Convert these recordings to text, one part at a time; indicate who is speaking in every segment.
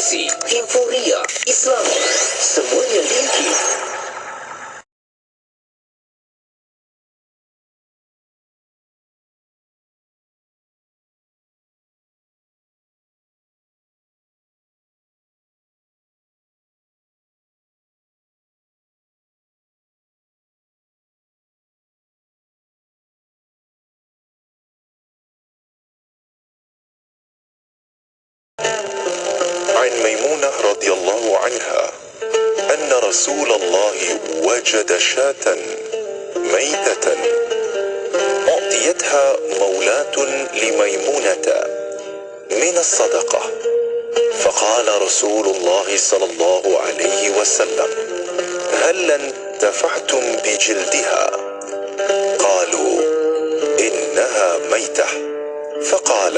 Speaker 1: Informasi, Inforia, Islam, semuanya linki.
Speaker 2: عن ميمونة رضي الله عنها أن رسول الله وجد شاة ميتة أعطيتها مولاة لميمونة من الصدقة، فقال رسول الله صلى الله عليه وسلم: هل انتفعتم بجلدها؟ قالوا: إنها ميتة. فقال: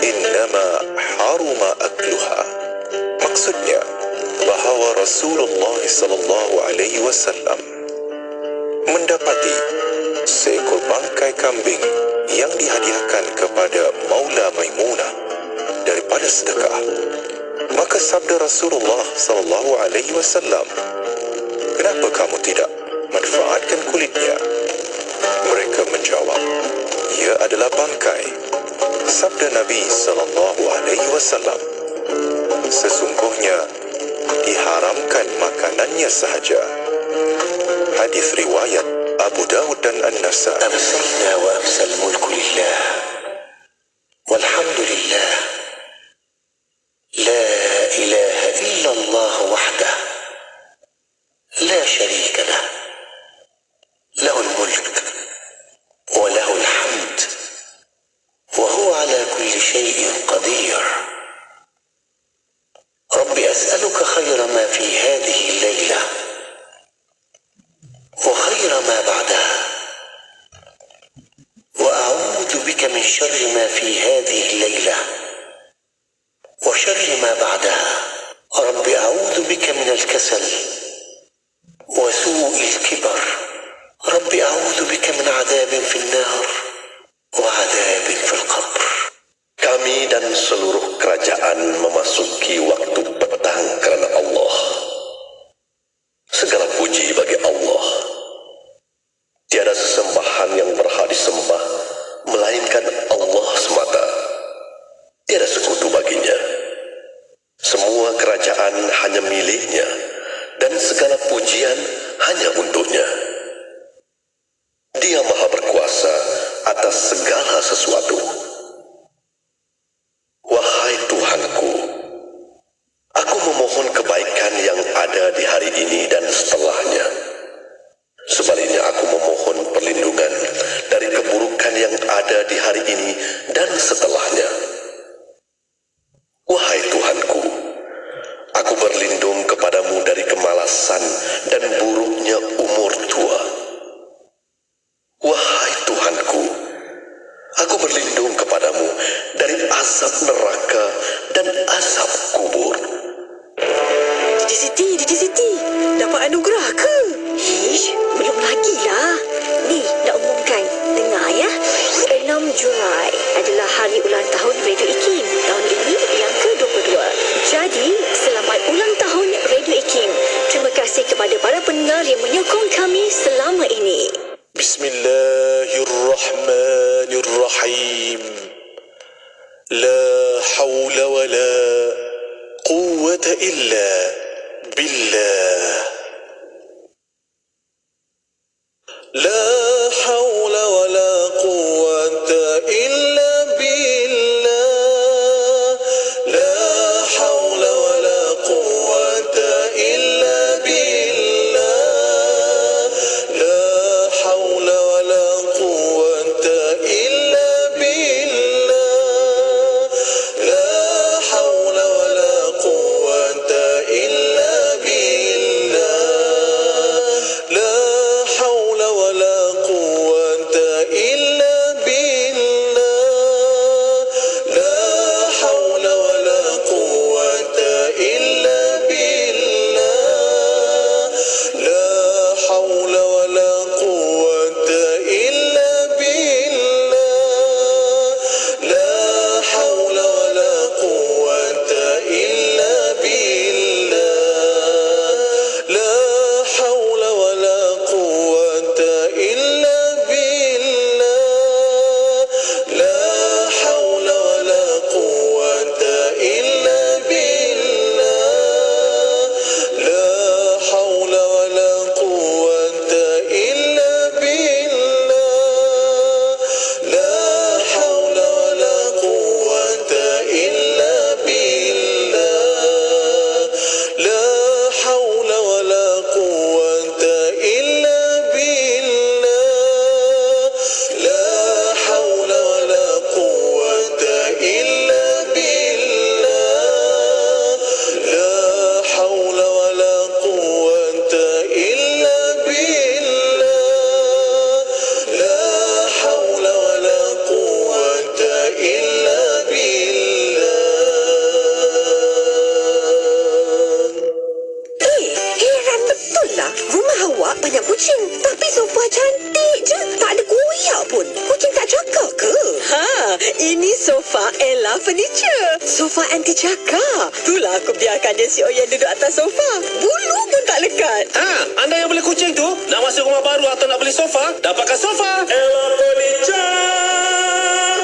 Speaker 2: إنما حرم أكلها. Maksudnya bahawa Rasulullah sallallahu alaihi wasallam mendapati seekor bangkai kambing yang dihadiahkan kepada Maula Maimunah daripada sedekah. Maka sabda Rasulullah sallallahu alaihi wasallam, kenapa kamu tidak manfaatkan kulitnya? Mereka menjawab, ia adalah bangkai. Sabda Nabi sallallahu alaihi wasallam, sesungguhnya diharamkan makanannya sahaja. Hadis riwayat Abu Dawud dan An-Nasai.
Speaker 1: أبصرنا وأبصى الملك لله والحمد لله لا إله إلا الله وحده لا شريك له له الملك وله الحمد وهو على كل شيء قدير. رب أسألك خير ما في هذه الليلة وخير ما بعدها، وأعوذ بك من شر ما في هذه الليلة وشر ما بعدها. رب أعوذ بك من الكسل وسوء الكبر. رب أعوذ بك من عذاب في النار وعذاب في القبر.
Speaker 3: Kami dan seluruh kerajaan memasuki waktu petang kerana Allah. Segala puji bagi Allah. Tiada sesembahan yang berhak disembah melainkan Allah semata. Tiada sekutu baginya. Semua kerajaan hanya miliknya dan segala pujian hanya untuknya. Dia Maha Berkuasa atas segala sesuatu. Wahai Tuhanku, aku memohon kebaikan yang ada di hari ini dan setelahnya. Sebaliknya aku memohon perlindungan dari keburukan yang ada di hari ini dan setelahnya. Wahai Tuhanku, aku berlindung kepadamu dari kemalasan dan buruknya umur tua. Wahai Tuhanku, aku berlindung kepadamu dari azab neraka dan azab kubur.
Speaker 4: Didi Siti, dapat anugerah ke? Ish, belum lagi lah. Ni, nak umumkan. Dengar ya. 6 Julai adalah hari ulang tahun Radio IKIM. Tahun ini yang ke-22. Jadi, selamat ulang tahun Radio IKIM. Terima kasih kepada para pendengar yang menyokong kami selama ini.
Speaker 2: Bismillahirrahmanirrahim. La hawla wa la quwwata illa billah. La hawla wa la quwwata illa billah. La hawla wa la quwwata illa billah. La hawla wa la quwwata illa billah. La hawla wa la quwwata illa billah.
Speaker 4: FBL Furniture. Sofa anti cakar. Itulah aku biarkannya si Oyen duduk atas sofa. Bulu pun tak lekat.
Speaker 2: Anda yang beli kucing tu, nak masuk rumah baru atau nak beli sofa, dapatkan sofa Ella Furniture.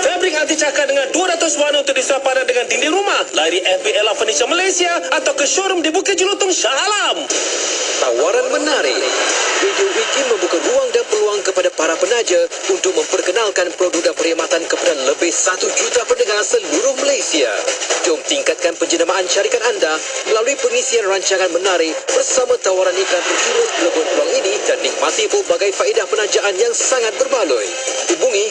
Speaker 2: Fabrik anti cakar dengan 200 warna untuk disepadan dengan dinding rumah. Lari FB Ella Furniture Malaysia atau ke showroom di Bukit Jelutong Shah Alam.
Speaker 5: Tawaran menarik. Radio Wiki membuka ruang dan peluang kepada para penaja untuk memperkenalkan produk dan perkhidmatan kepada lebih 1 juta pendengar seluruh Malaysia. Jom tingkatkan penjenamaan syarikat anda melalui pengisian rancangan menarik bersama tawaran iklan terkini pelebut peluang ini dan nikmati pelbagai faedah penajaan yang sangat berbaloi. Hubungi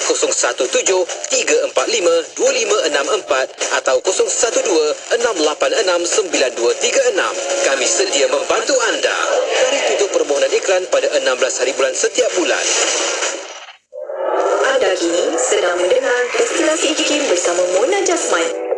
Speaker 5: 017-345-2564 atau 012-686-9236. Kami sedia membantu anda. Tarikh tutup permohonan iklan pada 16 hari bulan setiap bulan.
Speaker 4: Anda kini sedang mendengar Destinasi IKIM bersama Mona Jasman.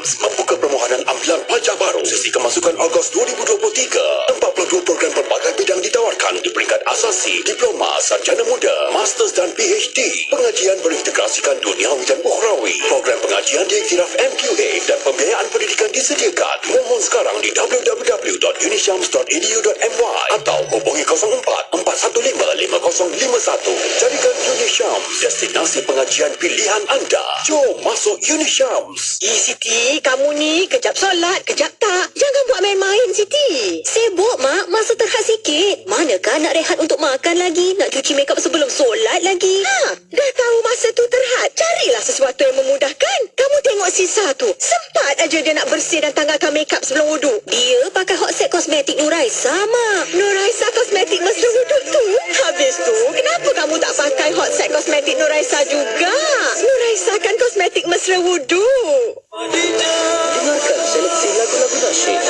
Speaker 3: Shams membuka permohonan ambilan pelajar baru sesi kemasukan Ogos 2023. 42 program pelbagai bidang ditawarkan di peringkat asasi, diploma, sarjana muda, masters dan PhD. Pengajian berintegrasikan duniawi dan ukhrawi. Program pengajian diiktiraf MQA dan pembiayaan pendidikan disediakan. Mohon sekarang di www.unishams.edu.my atau hubungi 04 415 5051. Jadikan Unishams destinasi pengajian pilihan anda. Jom masuk Unishams.
Speaker 4: Siti, kamu ni kejap solat, kejap tak. Jangan buat main-main, Siti. Sibuk, Mak. Masa terhad sikit. Manakah nak rehat untuk makan lagi? Nak cuci makeup sebelum solat lagi? Dah tahu masa tu terhad. Carilah sesuatu yang memudahkan. Kamu tengok Sisa tu. Sempat aja dia nak bersih dan tanggalkan makeup sebelum wuduk. Dia pakai Hot Set Kosmetik Nuraisa, Mak. Nuraisa Kosmetik mesra wuduk tu. Habis tu, kenapa kamu tak pakai Hot Set Kosmetik Nuraisa juga? Nuraisa kan kosmetik mesra wuduk.
Speaker 5: Dengarkan seleksi lagu-lagu nasyid.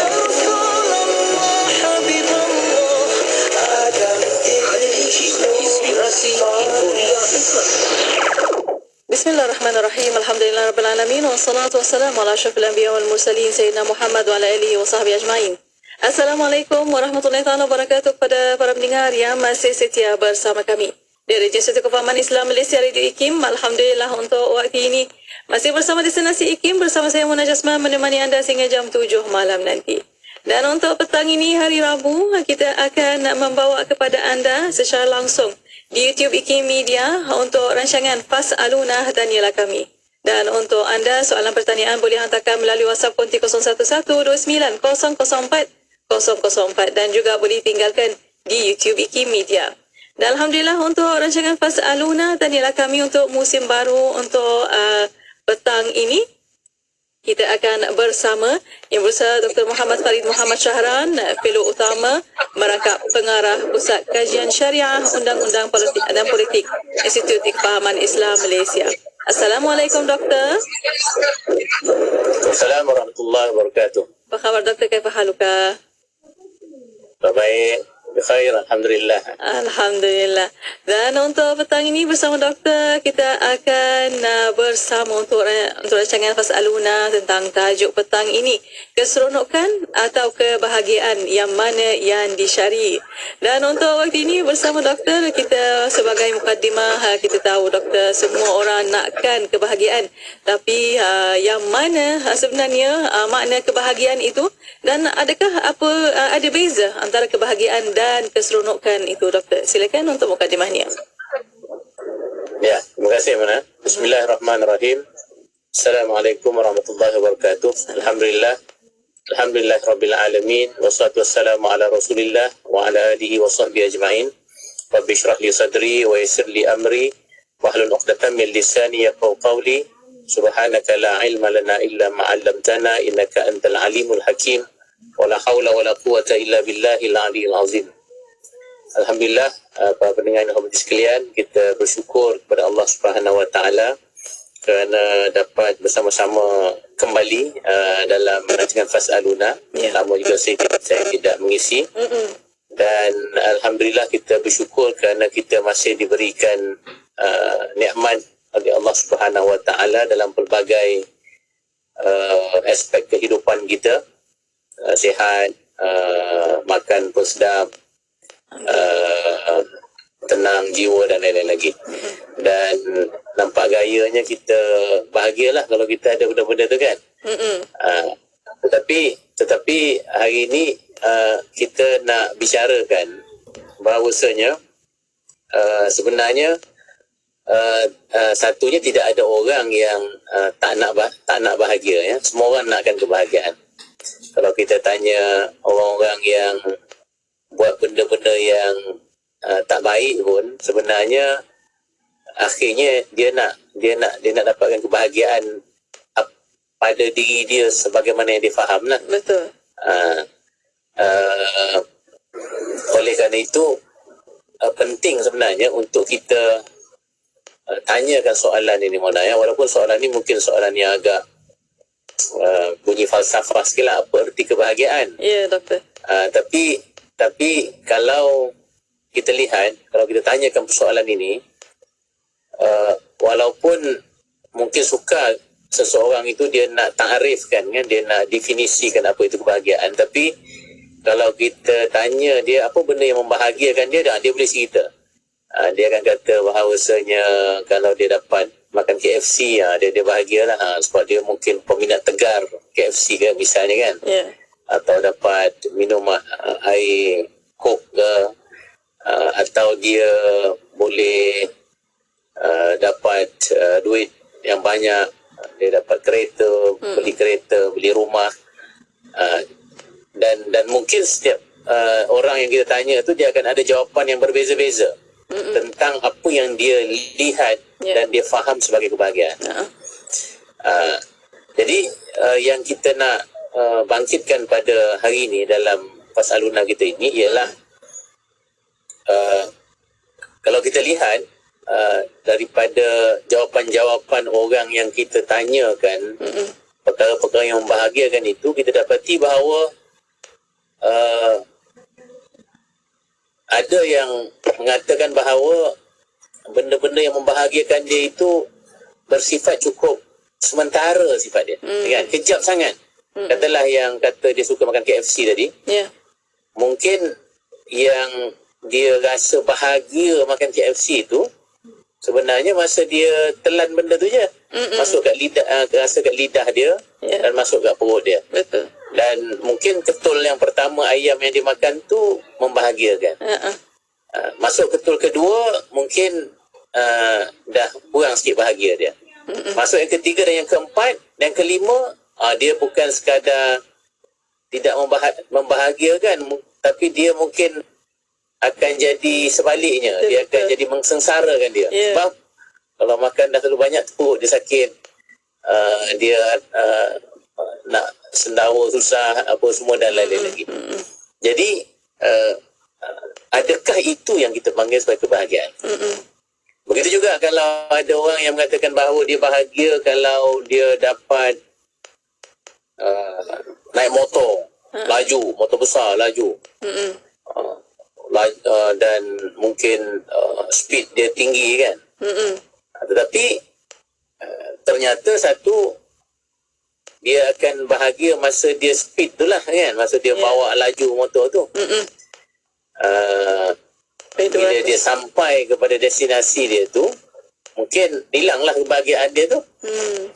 Speaker 5: Inspirasi Inforia Islam.
Speaker 6: Bismillahirrahmanirrahim. Alhamdulillahirrabbilalamin. Wassalatu wassalamu ala asyrafil anbiya wal mursalin Sayyidina Muhammad wa ala alihi wa sahbihi ajma'in. Assalamualaikum warahmatullahi wabarakatuh kepada para pendengar yang masih setia bersama kami di Radio Satu Kefahaman Islam Malaysia Radio IKIM. Alhamdulillah untuk waktu ini masih bersama destinasi IKIM bersama saya Mona Jasman menemani anda sehingga jam 7 malam nanti. Dan untuk petang ini hari Rabu, kita akan membawa kepada anda secara langsung di YouTube IKIM Media untuk rancangan Fas'aluna Tanialah Kami. Dan untuk anda soalan pertanyaan boleh hantarkan melalui WhatsApp konti 01129004 dan juga boleh tinggalkan di YouTube IKIM Media. Dan Alhamdulillah untuk rancangan Fas'aluna Tanialah Kami untuk musim baru untuk petang ini, kita akan bersama Yang Besar Dr. Muhammad Farid Muhammad Syahran, Fellow Utama Merangkap Pengarah Pusat Kajian Syariah Undang-Undang dan Politik Institut Kefahaman Islam Malaysia. Assalamualaikum Doktor.
Speaker 2: Assalamualaikum warahmatullahi wabarakatuh.
Speaker 6: Apa khabar Doktor? Kaifa haluka?
Speaker 2: Baik, bikhair, alhamdulillah.
Speaker 6: Alhamdulillah. Dan untuk petang ini bersama Doktor, kita akan bersama untuk rancangan Fas'aluna tentang tajuk petang ini, keseronokan atau kebahagiaan yang mana yang disyari. Dan untuk waktu ini bersama Doktor, kita sebagai mukadimah, kita tahu Doktor, semua orang nakkan kebahagiaan. Tapi yang mana sebenarnya makna kebahagiaan itu, dan adakah ada beza antara kebahagiaan dan keseronokan itu Doktor? Silakan untuk mukadimahnya.
Speaker 2: Ya, terima kasih Mana. Bismillahirrahmanirrahim. Assalamualaikum warahmatullahi wabarakatuh. Alhamdulillah. Alhamdulillah Rabbil Alamin. Wassalatu wassalamu ala Rasulillah wa ala alihi wa sahbihi ajma'in. Rabbi syrah li sadri wa yassir li amri wahlul 'uqdatam min lisani yafqahu qawli. Subhanaka la ilma lana illa ma 'allamtana innaka antal alimul hakim. Wala haula wala quwata illa billahil aliyil azim. Alhamdulillah, para pendengar yang hormat sekalian, kita bersyukur kepada Allah Subhanahu wa taala kerana dapat bersama-sama kembali dalam rancangan Fas'aluna. Lama juga saya tidak mengisi. Dan alhamdulillah kita bersyukur kerana kita masih diberikan nikmat oleh Allah Subhanahu wa taala dalam pelbagai aspek kehidupan kita. Sihat, makan pun sedap, tenang jiwa dan lain-lain lagi. Dan nampak gayanya kita bahagialah kalau kita ada benda-benda tu kan. Tetapi hari ini kita nak bicarakan bahawasanya sebenarnya satunya tidak ada orang yang tak nak bahagia, ya. Semua orang nakkan kebahagiaan. Kalau kita tanya orang-orang yang buat benda-benda yang tak baik pun, sebenarnya akhirnya dia nak dapatkan kebahagiaan pada diri dia sebagaimana yang dia faham lah.
Speaker 6: Betul.
Speaker 2: Oleh kerana itu penting sebenarnya untuk kita tanyakan soalan ini, Mona, ya. Walaupun soalan ini mungkin soalan yang agak bunyi falsafah sikit lah, apa erti kebahagiaan.
Speaker 6: Ya, Doktor.
Speaker 2: Tapi kalau kita lihat, kalau kita tanyakan persoalan ini, walaupun mungkin sukar seseorang itu dia nak takrifkan kan, dia nak definisikan apa itu kebahagiaan. Tapi kalau kita tanya dia apa benda yang membahagiakan dia, dia boleh cerita. Dia akan kata bahawasanya kalau dia dapat makan KFC, dia bahagialah, sebab dia mungkin peminat tegar KFC kan misalnya kan. Atau dapat minum air Coke ke, atau dia boleh dapat duit yang banyak, dia dapat kereta, beli kereta, beli rumah, dan mungkin setiap orang yang kita tanya tu dia akan ada jawapan yang berbeza-beza tentang apa yang dia lihat dan dia faham sebagai kebahagiaan. Jadi yang kita nak bangkitkan pada hari ini dalam Fasaluna kita ini ialah kalau kita lihat daripada jawapan-jawapan orang yang kita tanyakan, perkara-perkara yang membahagiakan itu, kita dapati bahawa ada yang mengatakan bahawa benda-benda yang membahagiakan dia itu bersifat cukup sementara sifat dia, kan? Kejap sangat. Katalah yang kata dia suka makan KFC tadi, mungkin yang dia rasa bahagia makan KFC itu sebenarnya masa dia telan benda tu je, masuk kat lidah, rasa kat lidah dia, dan masuk kat perut dia.
Speaker 6: Betul.
Speaker 2: Dan mungkin ketul yang pertama ayam yang dia makan tu membahagiakan. Masuk ketul kedua mungkin dah kurang sikit bahagia dia. Masuk yang ketiga dan yang keempat dan kelima, dia bukan sekadar tidak membahagiakan, tapi dia mungkin akan jadi sebaliknya. Dia akan jadi mengsengsarakan dia. Sebab kalau makan dah terlalu banyak, perut dia sakit, dia nak sendawa susah, apa semua dan lain-lain lagi. Jadi adakah itu yang kita panggil sebagai kebahagiaan? Begitu juga kalau ada orang yang mengatakan bahawa dia bahagia kalau dia dapat naik motor laju, motor besar laju, dan mungkin speed dia tinggi kan. Tetapi ternyata satu, dia akan bahagia masa dia speed tu lah kan, masa dia bawa laju motor tu. Bila dia sampai kepada destinasi dia tu, mungkin hilanglah kebahagiaan dia tu.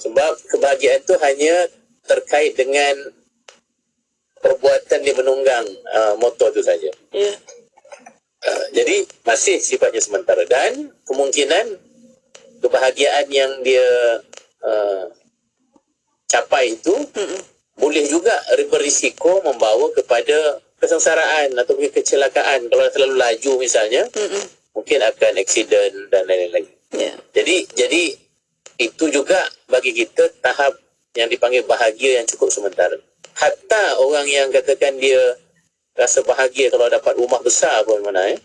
Speaker 2: Sebab kebahagiaan tu hanya terkait dengan perbuatan dia menunggang motor tu saja. Jadi masih sifatnya sementara, dan kemungkinan kebahagiaan yang dia capai itu boleh juga berisiko membawa kepada kesengsaraan atau kecelakaan. Kalau terlalu laju misalnya, mungkin akan aksiden dan lain-lain lagi. Jadi itu juga bagi kita tahap yang dipanggil bahagia yang cukup sementara. Hatta orang yang katakan dia rasa bahagia kalau dapat rumah besar pun mana,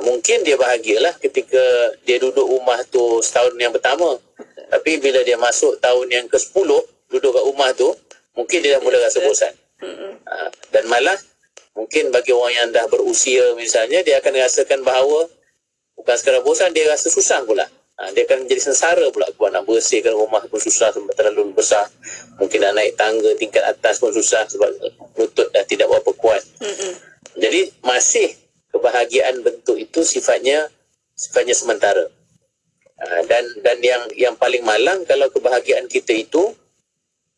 Speaker 2: mungkin dia bahagialah ketika dia duduk rumah tu setahun yang pertama. Tapi bila dia masuk tahun yang ke-10 duduk kat rumah tu, mungkin dia dah mula rasa bosan. Dan malah mungkin bagi orang yang dah berusia misalnya, dia akan rasakan bahawa bukan sekadar bosan, dia rasa susah pula. Dia akan jadi sengsara pula, buat nak bersihkan rumah pun susah sebab terlalu besar. Mungkin nak naik tangga tingkat atas pun susah sebab lutut dah tidak berapa kuat. Jadi masih kebahagiaan bentuk itu sifatnya sementara. Dan yang paling malang kalau kebahagiaan kita itu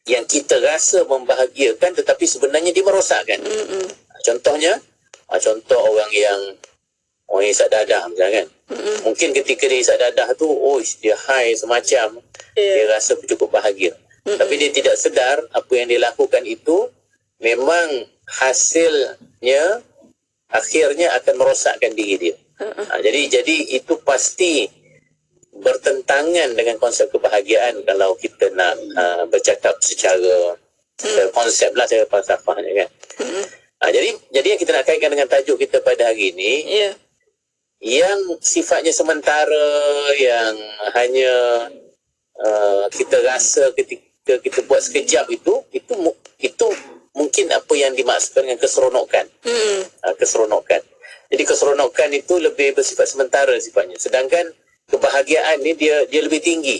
Speaker 2: yang kita rasa membahagiakan tetapi sebenarnya dia merosakkan. Contohnya, contoh orang yang isap dadah misalnya kan. Mungkin ketika dia isap dadah tu, dia high semacam, dia rasa cukup bahagia. Tapi dia tidak sedar apa yang dia lakukan itu memang hasilnya akhirnya akan merosakkan diri dia. Jadi itu pasti bertentangan dengan konsep kebahagiaan kalau kita nak bercakap secara konsep lah, secara falsafahnya kan. Jadi yang kita nak kaitkan dengan tajuk kita pada hari ini, yang sifatnya sementara, yang hanya kita rasa ketika kita buat sekejap itu mungkin apa yang dimaksudkan dengan keseronokan. Keseronokan. Jadi keseronokan itu lebih bersifat sementara sifatnya. Sedangkan kebahagiaan ni dia lebih tinggi.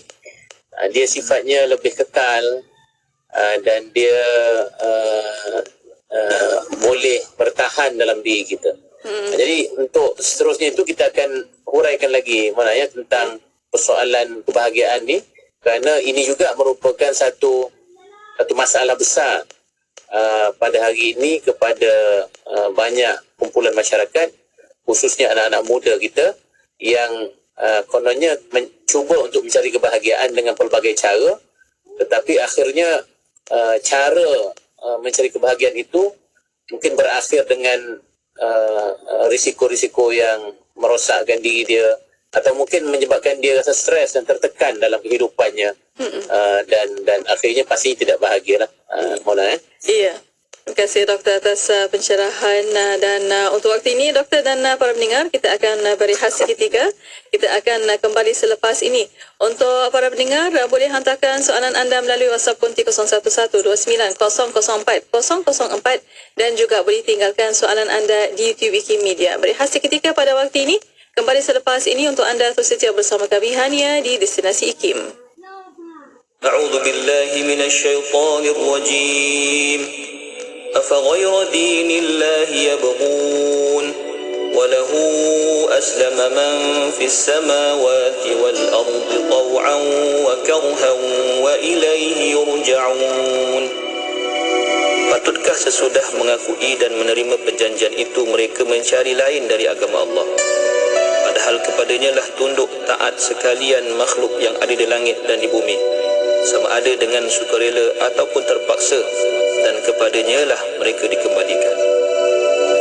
Speaker 2: dia sifatnya lebih kekal dan dia boleh bertahan dalam diri kita. Jadi untuk seterusnya itu kita akan huraikan lagi maknanya tentang persoalan kebahagiaan ni, kerana ini juga merupakan satu masalah besar pada hari ini kepada banyak kumpulan masyarakat, khususnya anak-anak muda kita yang kononnya mencuba untuk mencari kebahagiaan dengan pelbagai cara, tetapi akhirnya cara mencari kebahagiaan itu mungkin berakhir dengan risiko-risiko yang merosakkan diri dia, atau mungkin menyebabkan dia rasa stres dan tertekan dalam kehidupannya, dan akhirnya pasti tidak bahagia lah. Mona
Speaker 6: Iya. Terima kasih doktor atas pencerahan dan untuk waktu ini doktor dan para pendengar, kita akan berehat seketika. Kita akan kembali selepas ini. Untuk para pendengar, boleh hantarkan soalan anda melalui WhatsApp konti 01129004 dan juga boleh tinggalkan soalan anda di YouTube IKIM Media. Berehat seketika pada waktu ini. Kembali selepas ini untuk anda terus setia bersama kami hanya di Destinasi IKIM.
Speaker 7: أعوذ بالله من الشيطان الرجيم أفغير دين الله يبغون وله أسلم من في السماوات والأرض طوعا وكرها وإليه يرجعون. Patutkah sesudah mengakui dan menerima perjanjian itu mereka mencari lain dari agama Allah, padahal kepadanya lah tunduk taat sekalian makhluk yang ada di langit dan di bumi, sama ada dengan sukarela ataupun terpaksa, dan kepadanya lah mereka dikembalikan.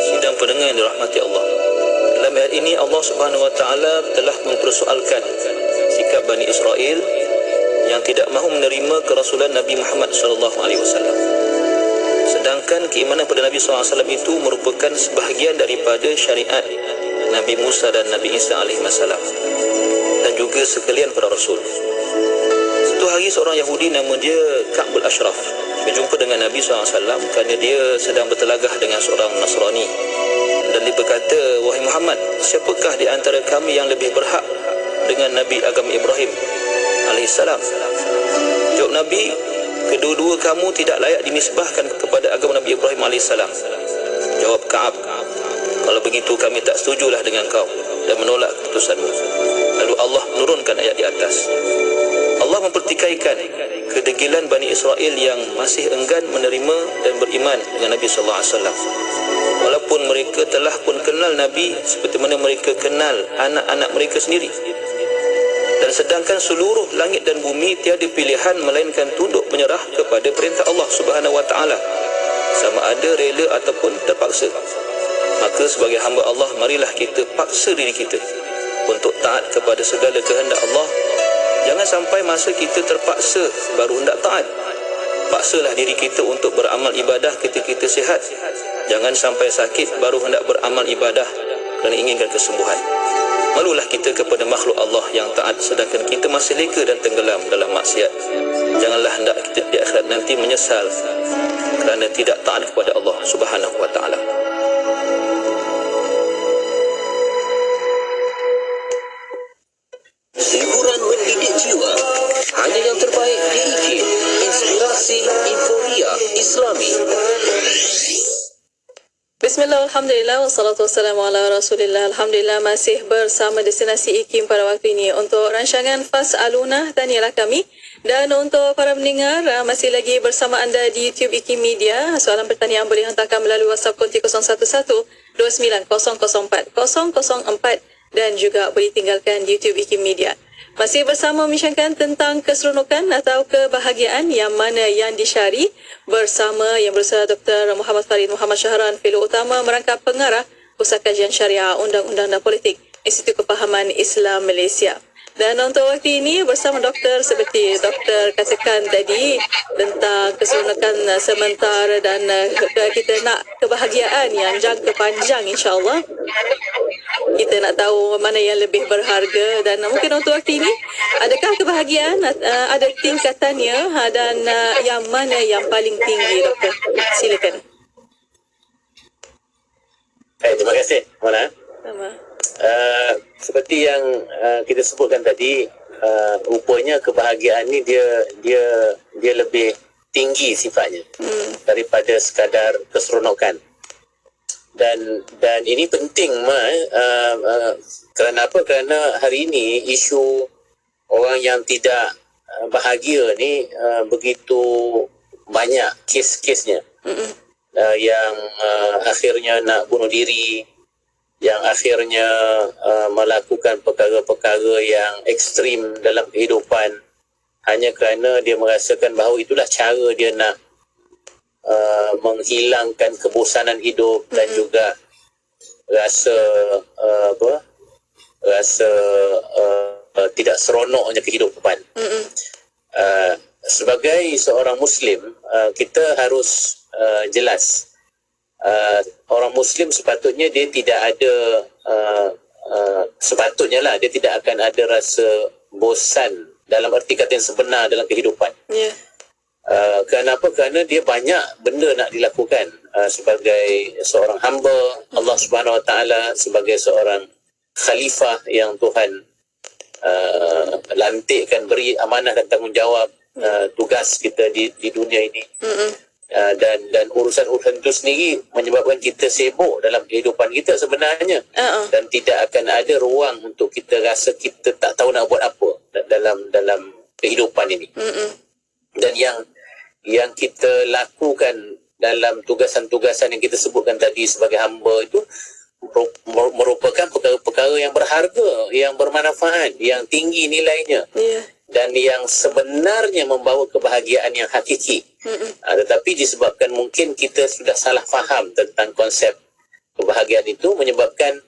Speaker 7: Sidang pendengar yang dirahmati Allah, dalam ayat ini Allah Subhanahu Wa Taala telah mempersoalkan sikap Bani Israel yang tidak mahu menerima kerasulan Nabi Muhammad SAW. Sedangkan keimanan pada Nabi SAW itu merupakan sebahagian daripada syariat Nabi Musa dan Nabi Isa AS, dan juga sekalian para rasul. Satu hari seorang Yahudi nama dia Ka'bul Ashraf berjumpa dengan Nabi SAW kerana dia sedang bertelagah dengan seorang Nasrani, dan dia berkata, "Wahai Muhammad, siapakah di antara kami yang lebih berhak dengan Nabi agama Ibrahim alaihissalam?" Jawab Nabi, "Kedua-dua kamu tidak layak dinisbahkan kepada agama Nabi Ibrahim alaihissalam." Jawab Ka'ab, "Kalau begitu kami tak setujulah dengan kau dan menolak keputusanmu." Lalu Allah menurunkan ayat di atas. Allah mempertikaikan kedegilan Bani Israel yang masih enggan menerima dan beriman dengan Nabi SAW. Walaupun mereka telah pun kenal Nabi seperti mana mereka kenal anak-anak mereka sendiri. Dan sedangkan seluruh langit dan bumi tiada pilihan melainkan tunduk menyerah kepada perintah Allah Subhanahu Wa Taala, sama ada rela ataupun terpaksa. Maka sebagai hamba Allah, marilah kita paksa diri kita untuk taat kepada segala kehendak Allah. Jangan sampai masa kita terpaksa baru hendak taat. Paksalah diri kita untuk beramal ibadah ketika kita sihat. Jangan sampai sakit baru hendak beramal ibadah kerana inginkan kesembuhan. Malulah kita kepada makhluk Allah yang taat sedangkan kita masih leka dan tenggelam dalam maksiat. Janganlah hendak kita di akhirat nanti menyesal kerana tidak taat kepada Allah Subhanahu Wa Taala. Hiburan mendidik jiwa hanya yang terbaik di IKIM. Inspirasi Inforia Islami.
Speaker 6: Bismillah, alhamdulillah, wassalatu wassalamu ala rasulillah. Alhamdulillah masih bersama Destinasi IKIM pada waktu ini. Untuk rancangan Fas'aluna, tanyalah kami. Dan untuk para pendengar, masih lagi bersama anda di YouTube IKIM Media. Soalan pertanyaan boleh hantarkan melalui WhatsApp konti 01129004 dan juga boleh tinggalkan di YouTube IKIM Media. Masih bersama membincangkan tentang keseronokan atau kebahagiaan yang mana yang disyari bersama Dr. Muhammad Farid Muhammad Syahran, Fellow Utama Merangkap Pengarah Pusat Kajian Syariah Undang-Undang dan Politik Institut Kepahaman Islam Malaysia. Dan untuk waktu ini bersama doktor, seperti doktor katakan tadi tentang keseronokan sementara dan kita nak kebahagiaan yang jangka panjang, insyaAllah. Kita nak tahu mana yang lebih berharga dan mungkin untuk waktu ini, adakah kebahagiaan ada tingkatannya dan yang mana yang paling tinggi, doktor? Silakan.
Speaker 2: Terima kasih, Mona.
Speaker 6: Sama.
Speaker 2: Seperti yang kita sebutkan tadi, rupanya kebahagiaan ni dia lebih tinggi sifatnya daripada sekadar keseronokan. Dan ini penting kerana apa? Kerana hari ini isu orang yang tidak bahagia ni begitu banyak kes-kesnya, yang akhirnya nak bunuh diri, yang akhirnya melakukan perkara-perkara yang ekstrim dalam kehidupan hanya kerana dia merasakan bahawa itulah cara dia nak menghilangkan kebosanan hidup dan juga rasa tidak seronoknya kehidupan. Sebagai seorang Muslim, kita harus jelas, orang Muslim sepatutnya dia tidak ada sepatutnya lah dia tidak akan ada rasa bosan dalam arti kata yang sebenar dalam kehidupan. Kerana apa? Kerana dia banyak benda nak dilakukan sebagai seorang hamba Allah Subhanahu Wa Taala, sebagai seorang khalifah yang Tuhan lantikkan, beri amanah dan tanggungjawab tugas kita di dunia ini. Dan urusan-urusan itu sendiri menyebabkan kita sibuk dalam kehidupan kita sebenarnya, dan tidak akan ada ruang untuk kita rasa kita tak tahu nak buat apa dalam kehidupan ini. Dan yang kita lakukan dalam tugasan-tugasan yang kita sebutkan tadi sebagai hamba itu merupakan perkara-perkara yang berharga, yang bermanfaat, yang tinggi nilainya, dan yang sebenarnya membawa kebahagiaan yang hakiki. Tetapi disebabkan mungkin kita sudah salah faham tentang konsep kebahagiaan itu, menyebabkan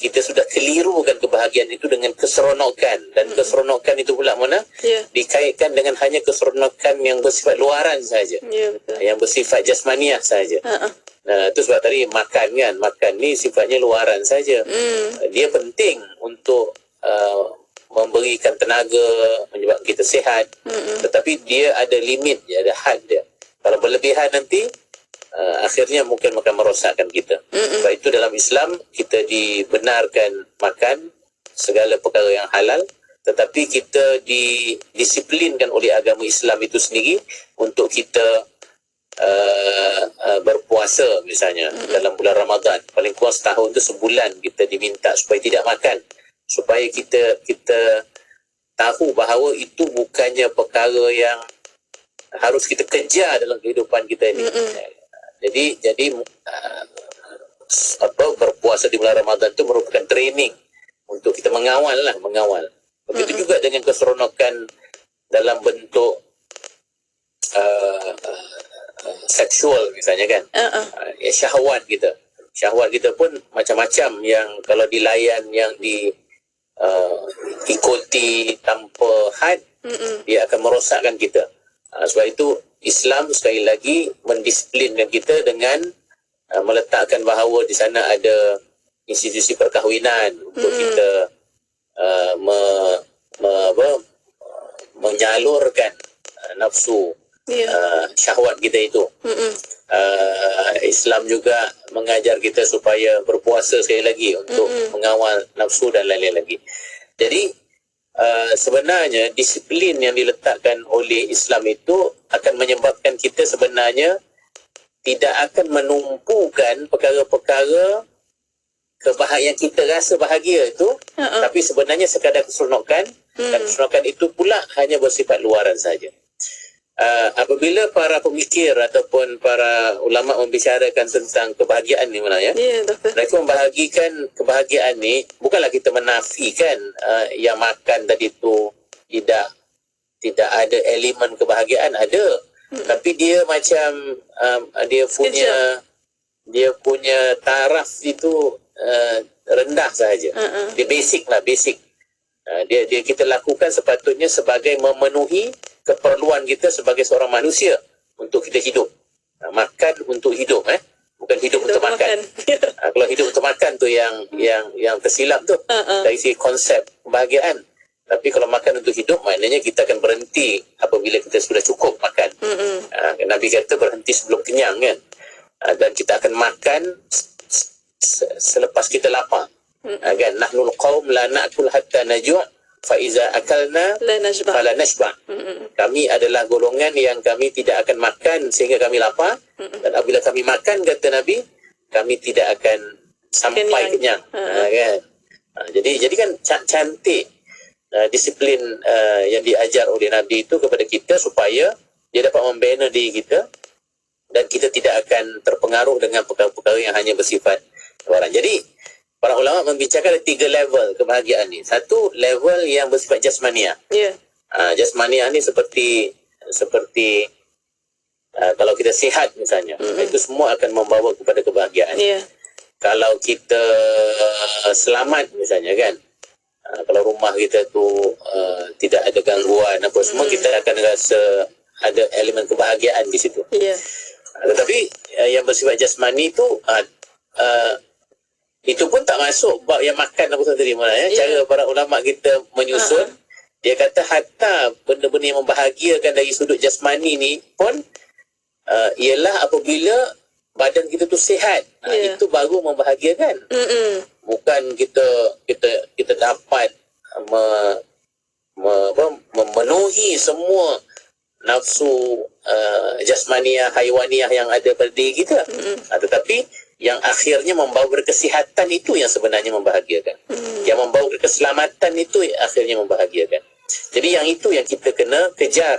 Speaker 2: kita sudah kelirukan kebahagiaan itu dengan keseronokan, dan keseronokan itu pula mana dikaitkan dengan hanya keseronokan yang bersifat luaran saja, yang bersifat jasmaniah saja. Itu sebab tadi makan ni sifatnya luaran saja. Dia penting untuk memberikan tenaga, menyebabkan kita sihat, tetapi dia ada limit, dia ada had dia. Kalau berlebihan nanti akhirnya mungkin akan merosakkan kita. Sebab itu dalam Islam kita dibenarkan makan segala perkara yang halal, tetapi kita didisiplinkan oleh agama Islam itu sendiri untuk kita berpuasa misalnya dalam bulan Ramadan. Paling kurang setahun tu sebulan kita diminta supaya tidak makan, supaya kita tahu bahawa itu bukannya perkara yang harus kita kejar dalam kehidupan kita ini. Jadi berpuasa di bulan Ramadan itu merupakan training untuk kita mengawal. Begitu juga dengan keseronokan dalam bentuk seksual misalnya kan. Syahwat kita pun macam-macam, yang kalau dilayan, yang diikuti tanpa had, dia akan merosakkan kita. Sebab itu Islam sekali lagi mendisiplinkan kita dengan meletakkan bahawa di sana ada institusi perkahwinan untuk kita menyalurkan nafsu syahwat kita itu. Islam juga mengajar kita supaya berpuasa sekali lagi untuk mengawal nafsu dan lain-lain lagi. Jadi sebenarnya disiplin yang diletakkan oleh Islam itu akan menyebabkan kita sebenarnya tidak akan menumpukan perkara-perkara kebahagiaan kita rasa bahagia itu, tapi sebenarnya sekadar keseronokan, dan keseronokan itu pula hanya bersifat luaran saja. Apabila para pemikir ataupun para ulama membicarakan tentang kebahagiaan ni mereka membahagikan kebahagiaan ni, bukanlah kita menafikan yang makan tadi tu tidak ada elemen kebahagiaan, ada, tapi dia macam dia punya taraf itu rendah sahaja. Dia basic. Dia kita lakukan sepatutnya sebagai memenuhi keperluan kita sebagai seorang manusia untuk kita hidup. Makan untuk hidup, bukan hidup untuk makan. Kalau hidup untuk makan tu yang tersilap tu dari segi konsep kebahagiaan. Tapi kalau makan untuk hidup, maknanya kita akan berhenti apabila kita sudah cukup makan. Nabi kata berhenti sebelum kenyang kan. Dan kita akan makan selepas kita lapar. Kan, nahnul qaum la na'kul hatta najua' faiza akalna
Speaker 6: La najba.
Speaker 2: fala nashba. Kami adalah golongan yang kami tidak akan makan sehingga kami lapar, dan apabila kami makan, kata Nabi, kami tidak akan sampai kenyang. Kan? Jadi kan cantik disiplin yang diajar oleh Nabi itu kepada kita supaya dia dapat membina diri kita dan kita tidak akan terpengaruh dengan perkara-perkara yang hanya bersifat luaran. Jadi para ulama membicarakan ada 3 level kebahagiaan ni. Satu, level yang bersifat jasmaniah.
Speaker 6: Ya.
Speaker 2: Jasmaniah ni seperti kalau kita sihat misalnya, itu semua akan membawa kepada kebahagiaan.
Speaker 6: Ya.
Speaker 2: Kalau kita selamat misalnya kan, kalau rumah kita tu tidak ada gangguan apa semua, kita akan rasa ada elemen kebahagiaan di situ.
Speaker 6: Ya.
Speaker 2: Tetapi yang bersifat jasmani tu itu pun tak masuk bab yang makan apa tadi mana ya. Cara para ulama kita menyusun, dia kata hatta benda-benda yang membahagiakan dari sudut jasmani ni pun ialah apabila badan kita tu sihat. Itu baru membahagiakan. Bukan kita dapat memenuhi semua nafsu jasmaniah, haiwaniah yang ada pada diri kita. Tetapi yang akhirnya membawa berkesihatan itu yang sebenarnya membahagiakan. Yang membawa keselamatan itu yang akhirnya membahagiakan. Jadi yang itu yang kita kena kejar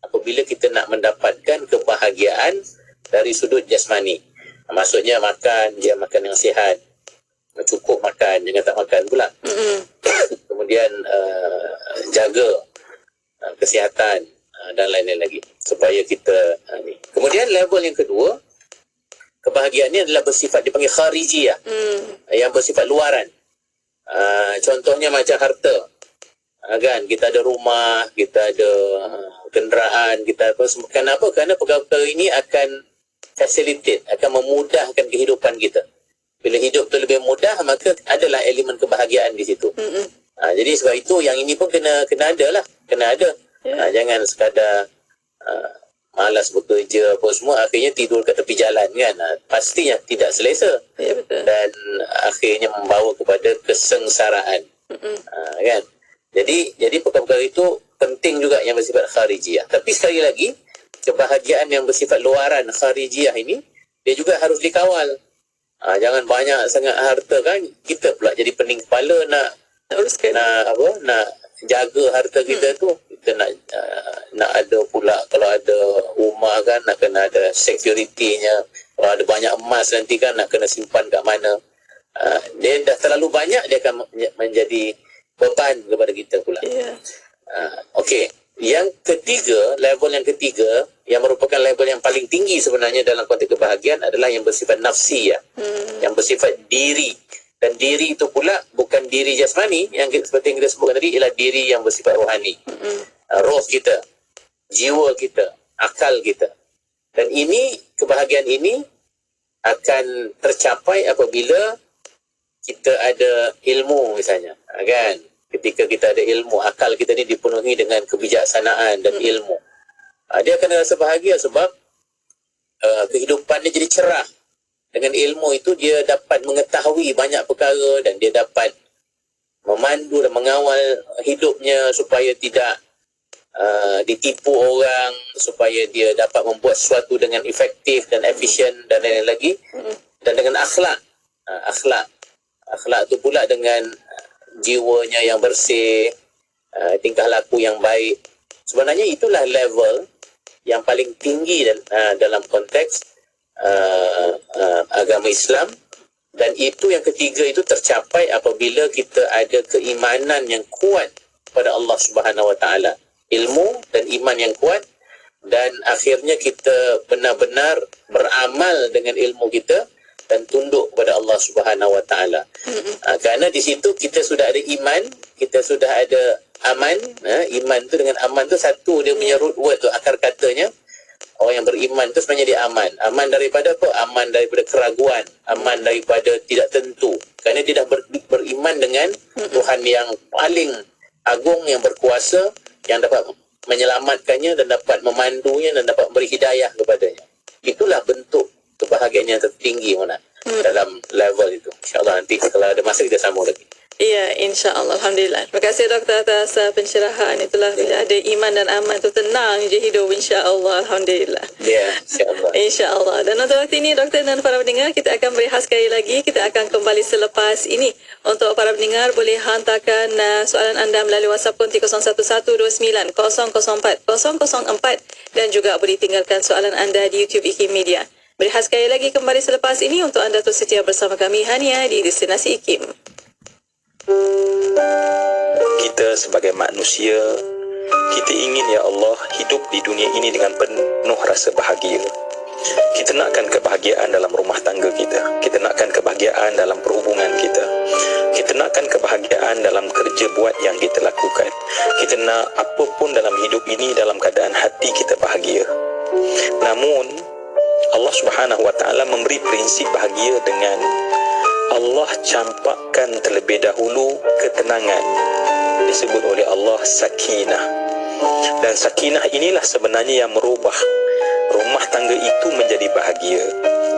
Speaker 2: apabila kita nak mendapatkan kebahagiaan dari sudut jasmani. Maksudnya makan, dia makan yang sihat, cukup makan, jangan tak makan pula. Kemudian jaga kesihatan dan lain-lain lagi supaya kita ni. Kemudian level yang kedua, kebahagiaan ni adalah bersifat dipanggil kharijiyah, yang bersifat luaran. Contohnya macam harta. Kan kita ada rumah, kita ada kenderaan, kita apa semua. Kenapa? Kerana perkara-perkara ini akan facilitate, akan memudahkan kehidupan kita. Bila hidup tu lebih mudah, maka adalah elemen kebahagiaan di situ. Jadi sebab itu yang ini pun kena ada lah, kena ada. Jangan sekadar malas bekerja apa semua, akhirnya tidur kat tepi jalan kan. Pastinya tidak selesa.
Speaker 6: Ya, betul.
Speaker 2: Dan akhirnya membawa kepada kesengsaraan. Kan? Jadi perkara-perkara itu penting juga yang bersifat kharijiyah. Tapi sekali lagi, kebahagiaan yang bersifat luaran kharijiyah ini, dia juga harus dikawal. Jangan banyak sangat harta kan, kita pula jadi pening kepala nak jaga harta kita tu. Kita nak ada pula, kalau ada rumah kan, nak kena ada security-nya. Kalau ada banyak emas nanti kan, nak kena simpan kat mana. Dia dah terlalu banyak, dia akan menjadi beban kepada kita pula. Okey, yang ketiga, level yang ketiga yang merupakan level yang paling tinggi sebenarnya dalam konteks kebahagiaan adalah yang bersifat nafsi ya. Yang bersifat diri. Dan diri itu pula bukan diri jasmani yang seperti yang kita sebutkan tadi, ialah diri yang bersifat rohani. Roh kita, jiwa kita, akal kita. Dan ini, kebahagiaan ini akan tercapai apabila kita ada ilmu misalnya, kan? Ketika kita ada ilmu, akal kita ni dipenuhi dengan kebijaksanaan dan ilmu, dia akan rasa bahagia sebab kehidupannya jadi cerah. Dengan ilmu itu dia dapat mengetahui banyak perkara dan dia dapat memandu dan mengawal hidupnya supaya tidak ditipu orang, supaya dia dapat membuat sesuatu dengan efektif dan efisien dan lain-lain lagi. Dan dengan akhlak itu pula dengan jiwanya yang bersih, tingkah laku yang baik. Sebenarnya itulah level yang paling tinggi dalam konteks agama Islam. Dan itu yang ketiga itu tercapai apabila kita ada keimanan yang kuat pada Allah Subhanahu Wa Taala, ilmu dan iman yang kuat, dan akhirnya kita benar-benar beramal dengan ilmu kita dan tunduk kepada Allah Subhanahu Wa Taala. Kerana di situ kita sudah ada iman, kita sudah ada aman. Iman tu dengan aman tu satu, dia punya root word tu, akar katanya. Orang yang beriman tu sebenarnya dia aman. Aman daripada apa? Aman daripada keraguan, aman daripada tidak tentu. Kerana dia dah beriman dengan Tuhan yang paling agung, yang berkuasa, yang dapat menyelamatkannya dan dapat memandunya dan dapat beri hidayah kepadanya. Itulah bentuk kebahagiaan yang tertinggi mana dalam level itu. InsyaAllah nanti kalau ada masa kita sambung lagi.
Speaker 6: Ya, insya-Allah. Alhamdulillah. Terima kasih doktor atas pencerahan. Itulah bila ada iman dan aman tu tenang je hidup, insya-Allah. Alhamdulillah.
Speaker 2: Ya, insya-Allah.
Speaker 6: InsyaAllah. Dan untuk waktu ini, doktor dan para pendengar, kita akan berehat sekali lagi. Kita akan kembali selepas ini. Untuk para pendengar, boleh hantarkan soalan anda melalui WhatsApp konti 01129004 004 dan juga boleh tinggalkan soalan anda di YouTube IKIM Media. Berehat sekali lagi kembali selepas ini untuk anda terus setia bersama kami hanya di Destinasi IKIM.
Speaker 8: Kita sebagai manusia, kita ingin ya Allah hidup di dunia ini dengan penuh rasa bahagia. Kita nakkan kebahagiaan dalam rumah tangga kita. Kita nakkan kebahagiaan dalam perhubungan kita. Kita nakkan kebahagiaan dalam kerja buat yang kita lakukan. Kita nak apapun dalam hidup ini dalam keadaan hati kita bahagia. Namun Allah Subhanahu Wa Taala memberi prinsip bahagia dengan Allah campakkan terlebih dahulu ketenangan. Disebut oleh Allah sakinah. Dan sakinah inilah sebenarnya yang merubah rumah tangga itu menjadi bahagia.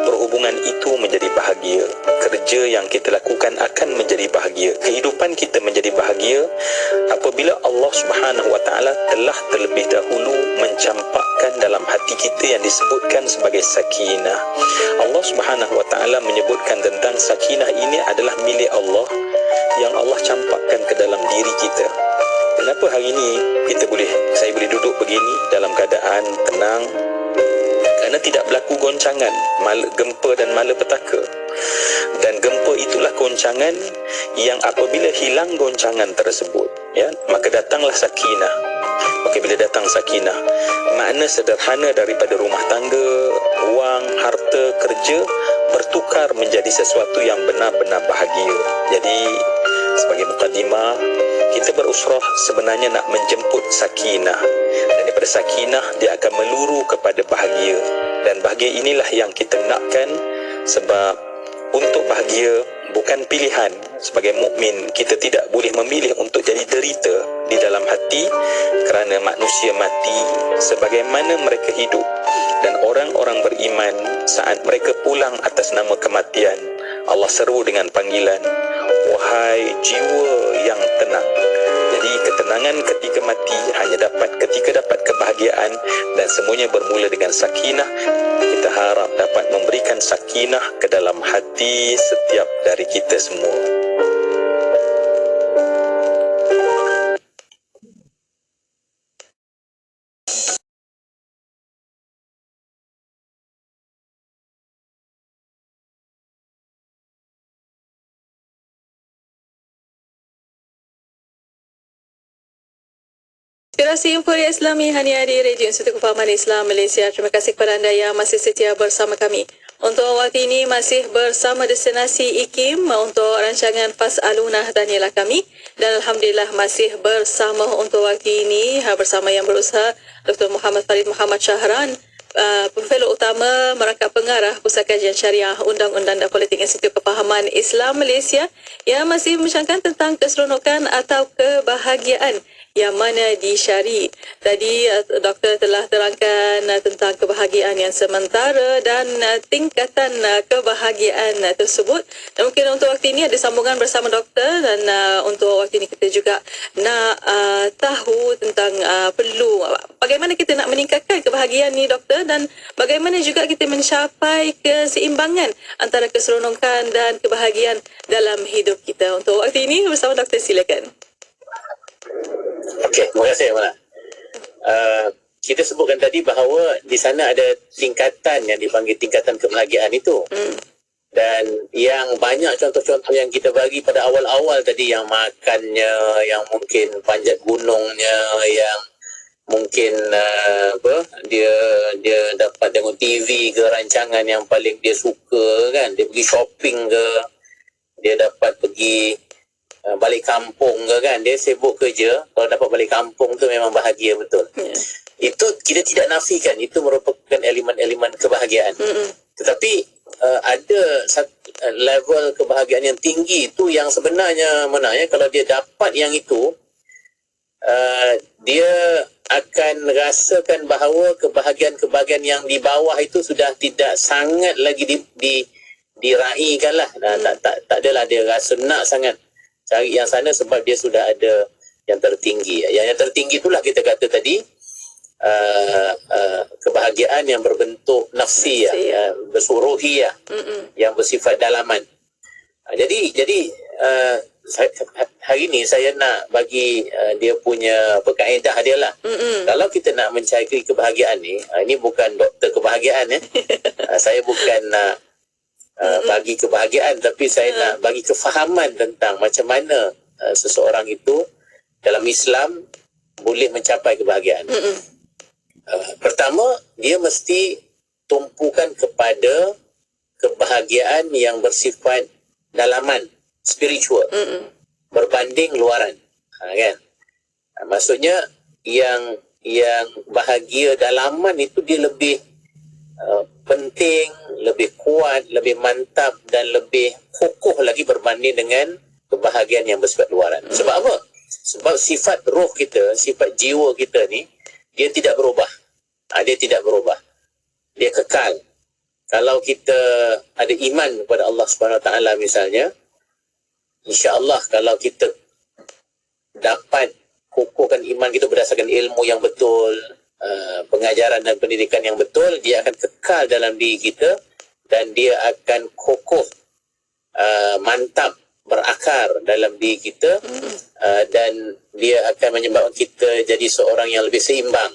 Speaker 8: Perhubungan itu menjadi bahagia. Kerja yang kita lakukan akan menjadi bahagia. Kehidupan kita menjadi bahagia apabila Allah Subhanahu Wa Taala telah terlebih dahulu mencampakkan dalam hati kita yang disebutkan sebagai sakinah. Allah Subhanahu Wa Taala menyebutkan tentang sakinah ini adalah milik Allah yang Allah campakkan ke dalam diri kita. Kenapa hari ini saya boleh duduk begini dalam keadaan tenang? Kerana tidak berlaku goncangan, gempa dan malapetaka. Dan gempa itulah goncangan yang apabila hilang goncangan tersebut, ya, maka datanglah sakinah. Okey, bila datang sakinah, makna sederhana daripada rumah tangga, wang, harta, kerja bertukar menjadi sesuatu yang benar-benar bahagia. Jadi sebagai mukadimah, kita berusrah sebenarnya nak menjemput sakinah. Dan daripada sakinah dia akan meluru kepada bahagia. Dan bahagia inilah yang kita nakkan, sebab untuk bahagia bukan pilihan. Sebagai mukmin, kita tidak boleh memilih untuk jadi derita di dalam hati, kerana manusia mati sebagaimana mereka hidup. Dan orang-orang beriman saat mereka pulang atas nama kematian, Allah seru dengan panggilan, wahai jiwa yang tenang. Jadi ketenangan ketika mati hanya dapat ketika dapat kebahagiaan, dan semuanya bermula dengan sakinah. Kita harap dapat memberikan sakinah ke dalam hati setiap dari kita semua.
Speaker 6: Inspirasi Emporia Islami hanya di Radio Institut Kefahaman Islam Malaysia. Terima kasih kepada anda yang masih setia bersama kami. Untuk waktu ini masih bersama Destinasi IKIM untuk rancangan Fas'aluna, tanyalah kami. Dan Alhamdulillah masih bersama untuk waktu ini bersama yang berusaha Dr. Muhammad Farid Muhammad Shahran, Fellow Utama Merangkap Pengarah Pusat Kajian Syariah Undang-Undang dan Politik Institut Kefahaman Islam Malaysia, yang masih membincangkan tentang keseronokan atau kebahagiaan yang mana disyari. Tadi doktor telah terangkan tentang kebahagiaan yang sementara dan tingkatan kebahagiaan tersebut. Dan mungkin untuk waktu ini ada sambungan bersama doktor, dan untuk waktu ini kita juga nak tahu tentang perlu bagaimana kita nak meningkatkan kebahagiaan ni doktor, dan bagaimana juga kita mencapai keseimbangan antara keseronokan dan kebahagiaan dalam hidup kita. Untuk waktu ini bersama doktor, silakan.
Speaker 2: Okey, terima kasih Mana. Kita sebutkan tadi bahawa di sana ada tingkatan yang dipanggil tingkatan kebahagiaan itu. Dan yang banyak contoh-contoh yang kita bagi pada awal-awal tadi, yang makannya, yang mungkin panjat gunungnya, yang mungkin dia dapat tengok TV ke, rancangan yang paling dia suka kan, dia pergi shopping ke, dia dapat pergi balik kampung ke kan, dia sibuk kerja, kalau dapat balik kampung tu memang bahagia betul. Itu kita tidak nafikan, itu merupakan elemen-elemen kebahagiaan. Tetapi ada satu level kebahagiaan yang tinggi itu yang sebenarnya kalau dia dapat yang itu, dia akan rasakan bahawa kebahagiaan-kebahagiaan yang di bawah itu sudah tidak sangat lagi diraikan lah. Tak adalah dia rasa nak sangat Cari yang sana sebab dia sudah ada yang tertinggi. Yang tertinggi itulah kita kata tadi kebahagiaan yang berbentuk nafsi bersuruhiyah, yang bersifat dalaman. Jadi hari ni saya nak bagi dia punya kaedah dia lah. Kalau kita nak mencari kebahagiaan ni, ini bukan doktor kebahagiaan saya bukan nak bagi kebahagiaan, tapi saya nak bagi kefahaman tentang macam mana seseorang itu dalam Islam boleh mencapai kebahagiaan. Pertama, dia mesti tumpukan kepada kebahagiaan yang bersifat dalaman, spiritual, berbanding luaran. Kan? Maksudnya yang bahagia dalaman itu dia lebih penting, lebih kuat, lebih mantap dan lebih kokoh lagi berbanding dengan kebahagiaan yang bersifat luaran. Sebab apa? Sebab sifat roh kita, sifat jiwa kita ni, dia tidak berubah. Dia tidak berubah. Dia kekal. Kalau kita ada iman kepada Allah Subhanahu Wa Taala misalnya, insya-Allah kalau kita dapat kokohkan iman kita berdasarkan ilmu yang betul, pengajaran dan pendidikan yang betul, dia akan kekal dalam diri kita dan dia akan kokoh, mantap, berakar dalam diri kita, dan dia akan menyebabkan kita jadi seorang yang lebih seimbang,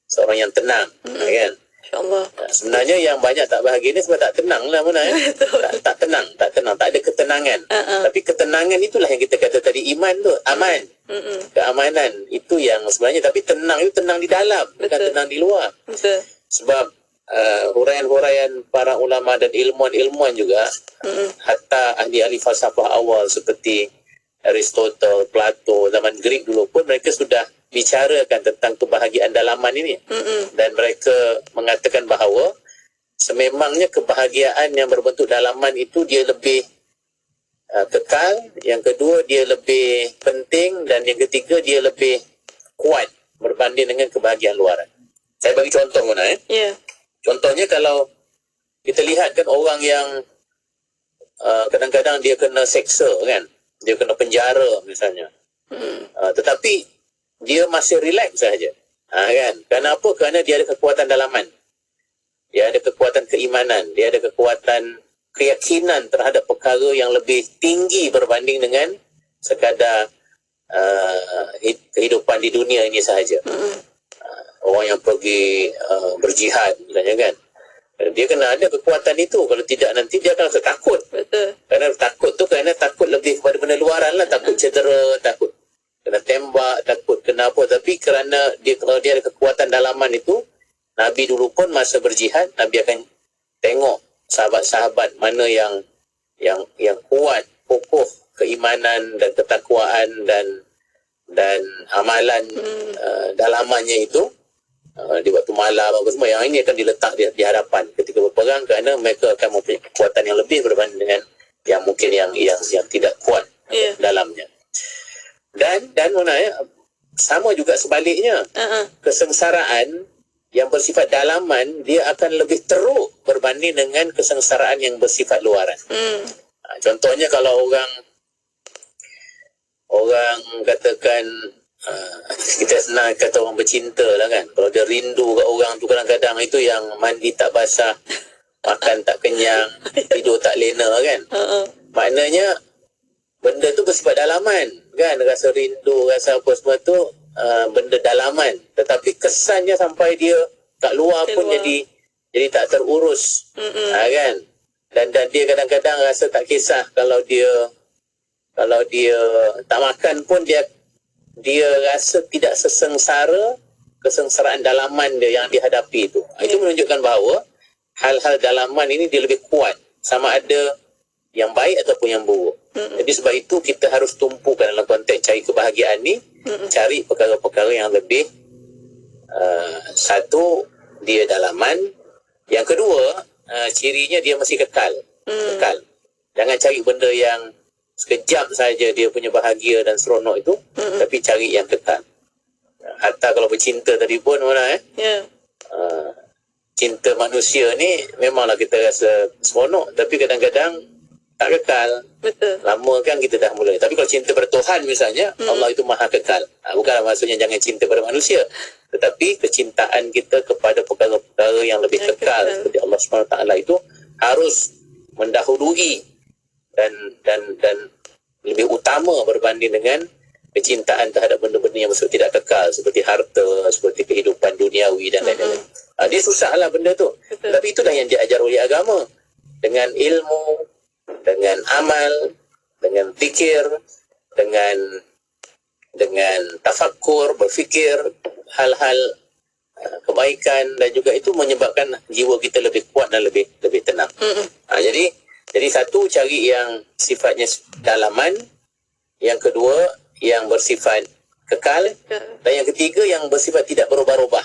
Speaker 2: seorang yang tenang, kan?
Speaker 6: InsyaAllah.
Speaker 2: Sebenarnya yang banyak tak bahagia ni sebab tak tenang lah Mona. tak tenang, tak ada ketenangan. Tapi ketenangan itulah yang kita kata tadi, iman tu, aman. Keamanan itu yang sebenarnya, tapi tenang itu tenang di dalam, bukan tenang di luar. Sebab huraian-huraian para ulama dan ilmuwan-ilmuwan juga, hatta ahli-ahli falsafah awal seperti Aristotle, Plato, zaman Greek dulu pun mereka sudah bicarakan tentang kebahagiaan dalaman ini. Dan mereka mengatakan bahawa sememangnya kebahagiaan yang berbentuk dalaman itu dia lebih kekal, yang kedua dia lebih penting, dan yang ketiga dia lebih kuat berbanding dengan kebahagiaan luaran. Saya bagi contoh Mona. Contohnya kalau kita lihat kan orang yang kadang-kadang dia kena seksa kan, dia kena penjara misalnya, tetapi dia masih relax saja, kan? Kenapa? Kerana dia ada kekuatan dalaman, dia ada kekuatan keimanan, dia ada kekuatan keyakinan terhadap perkara yang lebih tinggi berbanding dengan sekadar kehidupan di dunia ini sahaja. Orang yang pergi berjihad misalnya kan, dia kena ada kekuatan itu. Kalau tidak nanti dia akan rasa takut. Kerana takut tu kerana takut lebih kepada benda luaran lah, takut cedera, takut kena tembak, takut kena apa. Tapi kerana dia, kalau dia ada kekuatan dalaman itu, Nabi dulu pun masa berjihad, Nabi akan tengok sahabat-sahabat mana yang kuat, kokoh keimanan dan ketakwaan dan amalan dalamannya itu, di waktu malam apa semua, yang ini akan diletak di hadapan ketika berperang, kerana mereka akan mempunyai kekuatan yang lebih berbanding dengan yang mungkin yang tidak kuat dalamnya. Dan Mona, sama juga sebaliknya. Kesengsaraan yang bersifat dalaman dia akan lebih teruk berbanding dengan kesengsaraan yang bersifat luaran. Contohnya kalau orang katakan, kita senang kata orang bercinta lah kan, kalau dia rindu kat orang tu, kadang-kadang itu yang mandi tak basah, makan tak kenyang, tidur tak lena kan. Maknanya benda tu bersifat dalaman kan, rasa rindu, rasa apa semua tu benda dalaman, tetapi kesannya sampai dia kat luar pun jadi tak terurus, kan. Dan dia kadang-kadang rasa tak kisah kalau dia tak makan pun dia rasa tidak sesengsara kesengsaraan dalaman dia yang dihadapi itu. Itu menunjukkan bahawa hal-hal dalaman ini dia lebih kuat, sama ada yang baik ataupun yang buruk. Jadi sebab itu kita harus tumpukan dalam konteks cari kebahagiaan ni, cari perkara-perkara yang lebih, satu, dia dalaman. Yang kedua, cirinya dia mesti kekal. Jangan cari benda yang sekejap saja dia punya bahagia dan seronok itu, tapi cari yang kekal. Hatta kalau bercinta tadi pun mana cinta manusia ni memanglah kita rasa seronok, tapi kadang-kadang tak kekal.
Speaker 6: Betul.
Speaker 2: Lama kan kita dah mula. Tapi kalau cinta pada Tuhan misalnya, Allah itu maha kekal. Bukanlah maksudnya jangan cinta pada manusia, tetapi kecintaan kita kepada perkara-perkara yang lebih kekal seperti Allah SWT itu harus mendahului dan lebih utama berbanding dengan kecintaan terhadap benda-benda yang maksud tidak kekal seperti harta, seperti kehidupan duniawi dan lain-lain. Dia susahlah benda tu. Tapi itulah yang diajar oleh agama. Dengan ilmu, dengan amal, dengan fikir, dengan tafakkur, berfikir hal-hal kebaikan, dan juga itu menyebabkan jiwa kita lebih kuat dan lebih tenang. Jadi satu, cari yang sifatnya dalaman, yang kedua yang bersifat kekal, dan yang ketiga yang bersifat tidak berubah-ubah.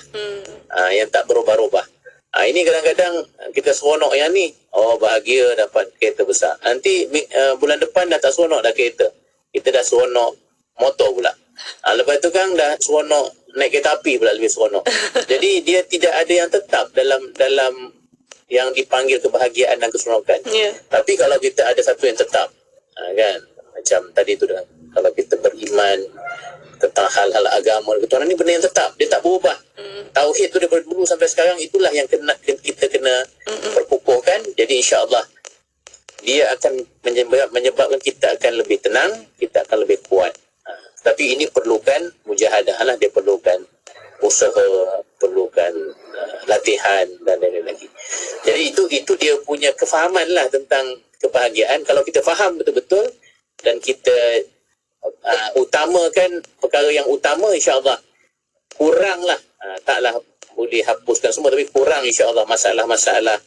Speaker 2: Yang tak berubah-ubah. Ini kadang-kadang kita seronok yang ni, bahagia dapat kereta besar. Nanti bulan depan dah tak seronok dah kereta, kita dah seronok motor pula. Lepas tu kan dah seronok naik kereta api pula, lebih seronok. Jadi dia tidak ada yang tetap dalam yang dipanggil kebahagiaan dan keseronokan. Tapi kalau kita ada satu yang tetap, kan, macam tadi tu dah, kalau kita beriman tentang hal-hal agama ketuhanan ni, benda yang tetap, dia tak berubah. Tauhid tu daripada dulu sampai sekarang, itulah yang kita kena perkukuhkan. Jadi insya-Allah dia akan menyebabkan kita akan lebih tenang, kita akan lebih kuat. Tapi ini perlukan mujahadah lah, dia perlukan usaha, perlukan latihan dan lain-lain lagi. Jadi itu dia punya kefahaman lah tentang kebahagiaan. Kalau kita faham betul-betul dan kita utamakan perkara yang utama, insya-Allah kuranglah, taklah boleh hapuskan semua, tapi kurang insya-Allah masalah-masalah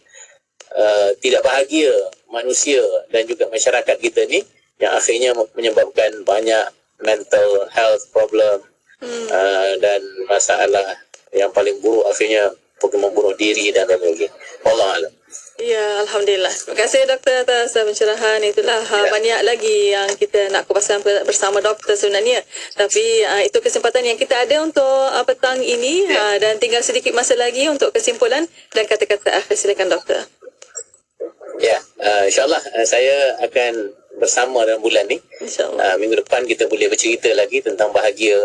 Speaker 2: tidak bahagia manusia dan juga masyarakat kita ni, yang akhirnya menyebabkan banyak mental health problem, dan masalah yang paling buruk akhirnya membunuh diri dan lain-lain. Wallahu a'lam.
Speaker 6: Ya, Alhamdulillah. Terima kasih doktor atas pencerahan. Itulah banyak lagi yang kita nak kupaskan bersama doktor sebenarnya. Tapi itu kesempatan yang kita ada untuk petang ini, dan tinggal sedikit masa lagi untuk kesimpulan dan kata-kata akhir. Silakan doktor.
Speaker 2: Ya, insya-Allah saya akan bersama dalam bulan ni. InsyaAllah. Minggu depan kita boleh bercerita lagi tentang bahagia,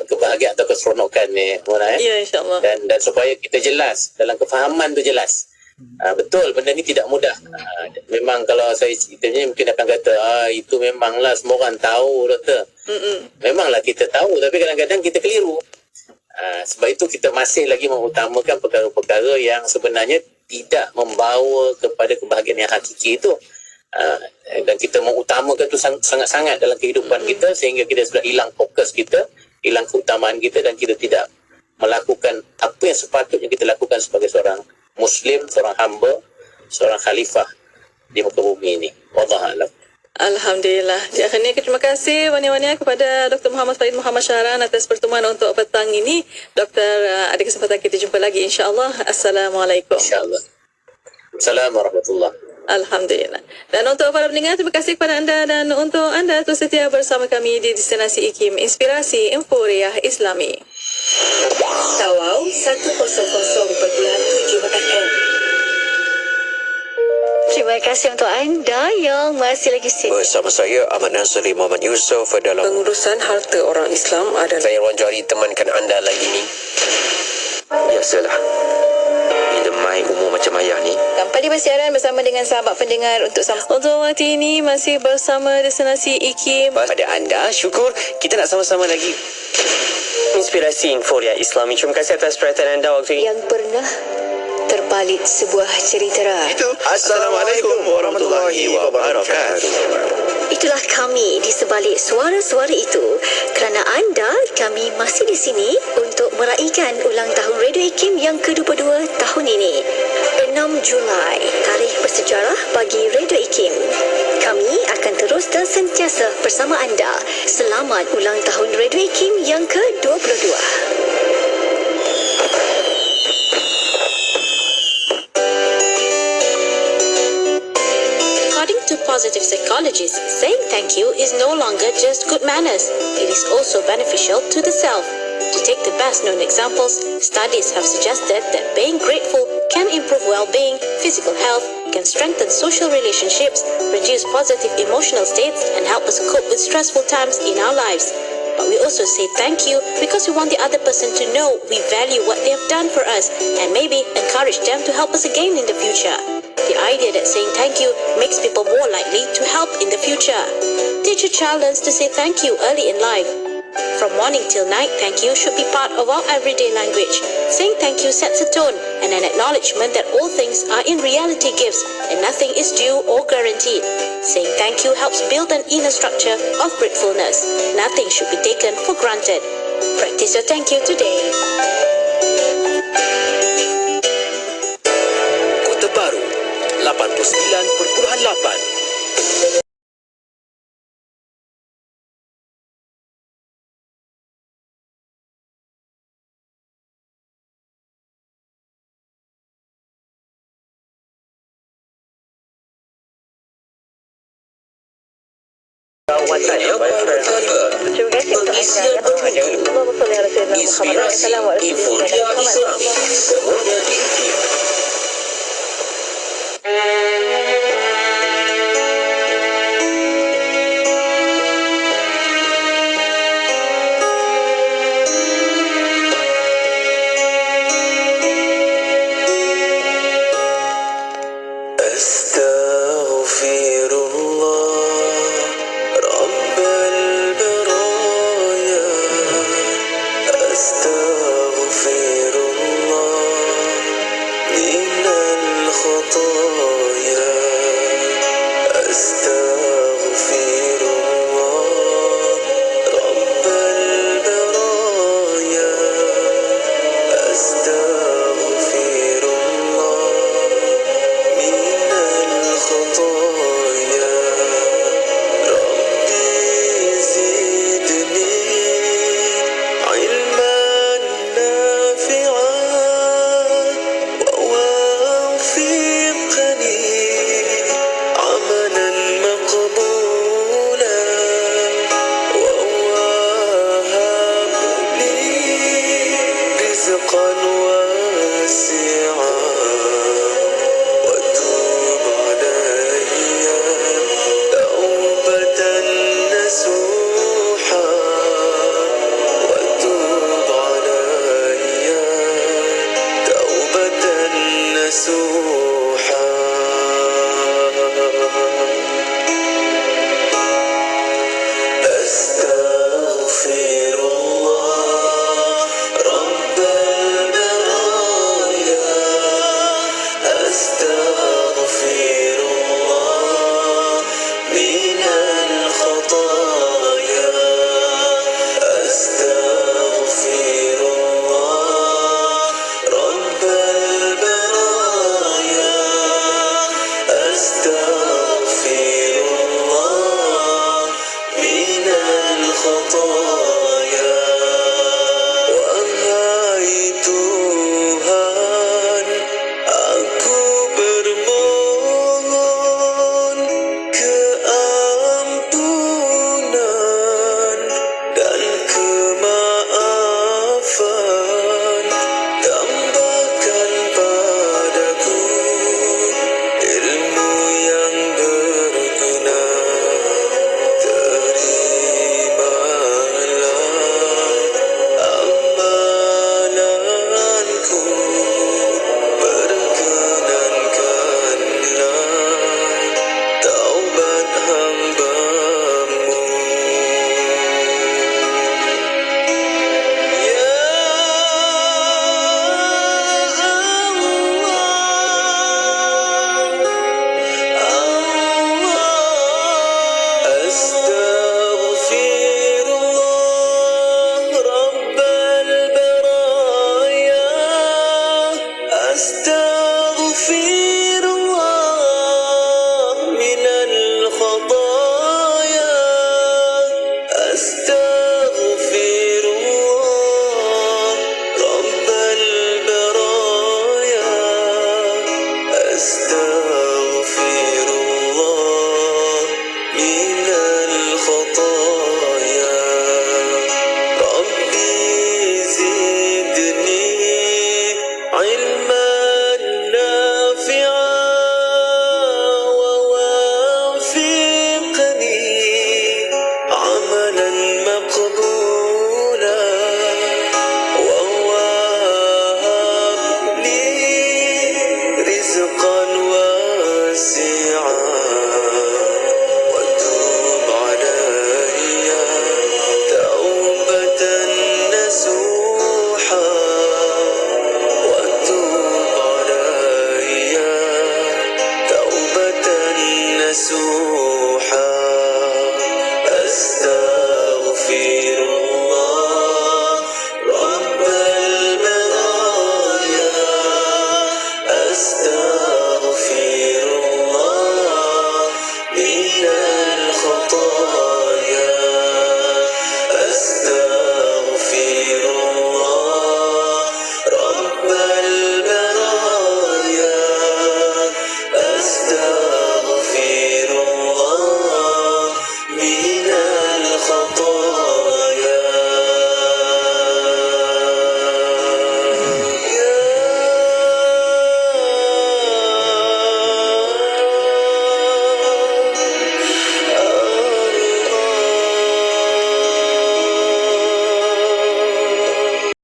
Speaker 2: kebahagiaan atau keseronokan ni, Mona,
Speaker 6: ya, insyaAllah.
Speaker 2: Dan supaya kita jelas, dalam kefahaman tu jelas. Betul, benda ni tidak mudah. Memang kalau saya ceritanya mungkin akan kata, itu memanglah semua orang tahu, doktor. Memanglah kita tahu, tapi kadang-kadang kita keliru. Sebab itu kita masih lagi mengutamakan perkara-perkara yang sebenarnya tidak membawa kepada kebahagiaan yang hakiki itu. Dan kita mengutamakan itu sangat-sangat dalam kehidupan kita, sehingga kita sudah hilang fokus kita, hilang keutamaan kita, dan kita tidak melakukan apa yang sepatutnya kita lakukan sebagai seorang Muslim, seorang hamba, seorang khalifah di muka bumi ini. Wallahu a'lam.
Speaker 6: Alhamdulillah. Di akhirnya terima kasih banyak-banyak kepada Dr. Muhammad Farid Muhammad Syahran atas pertemuan untuk petang ini. Doktor, ada kesempatan kita jumpa lagi insya-Allah. Assalamualaikum.
Speaker 2: Insya-Allah. Assalamualaikum warahmatullahi.
Speaker 6: Alhamdulillah. Dan untuk para pendengar, terima kasih kepada anda, dan untuk anda terus setia bersama kami di Destinasi IKIM, Inspirasi Emporiah Islami.
Speaker 4: Tawau 100.7 FM. Terima kasih untuk anda yang masih lagi setia
Speaker 5: Bersama saya Ahmad Nasri Muhammad Yusof dalam
Speaker 9: Pengurusan Harta Orang Islam adalah
Speaker 5: Saya Wan Johari temankan anda lagi ni. Biasalah, bila main umur macam ayah ni.
Speaker 6: Tanpa dibersiaran bersama dengan sahabat pendengar untuk waktu ini masih bersama Destinasi IKIM.
Speaker 5: Pada anda, syukur kita nak sama-sama lagi
Speaker 9: Inspirasi Emporiah Islami. Terima kasih atas perhatian anda waktu ini.
Speaker 4: yang pernah terbalik sebuah cerita rakyat.
Speaker 5: Assalamualaikum warahmatullahi wabarakatuh.
Speaker 4: Itulah kami di sebalik suara-suara itu. Kerana anda, kami masih di sini untuk meraihkan ulang tahun Radio IKIM yang ke-22 tahun ini. 6 Julai, tarikh bersejarah bagi Radio IKIM. Kami akan terus dan sentiasa bersama anda. Selamat ulang tahun Radio IKIM yang ke-22.
Speaker 10: According to positive psychologists, saying thank you is no longer just good manners. It is also beneficial to the self. To take the best known examples, studies have suggested that being grateful can improve well-being, physical health, can strengthen social relationships, reduce positive emotional states, and help us cope with stressful times in our lives. But we also say thank you because we want the other person to know we value what they have done for us and maybe encourage them to help us again in the future. The idea that saying thank you makes people more likely to help in the future. Teach your child learns to say thank you early in life. From morning till night, thank you should be part of our everyday language. Saying thank you sets a tone and an acknowledgement that all things are in reality gifts and nothing is due or guaranteed. Saying thank you helps build an inner structure of gratefulness. Nothing should be taken for granted. Practice your thank you today.
Speaker 5: Kota Baru 89.8.
Speaker 6: Terima kasih. Inspirasi Informa Islam.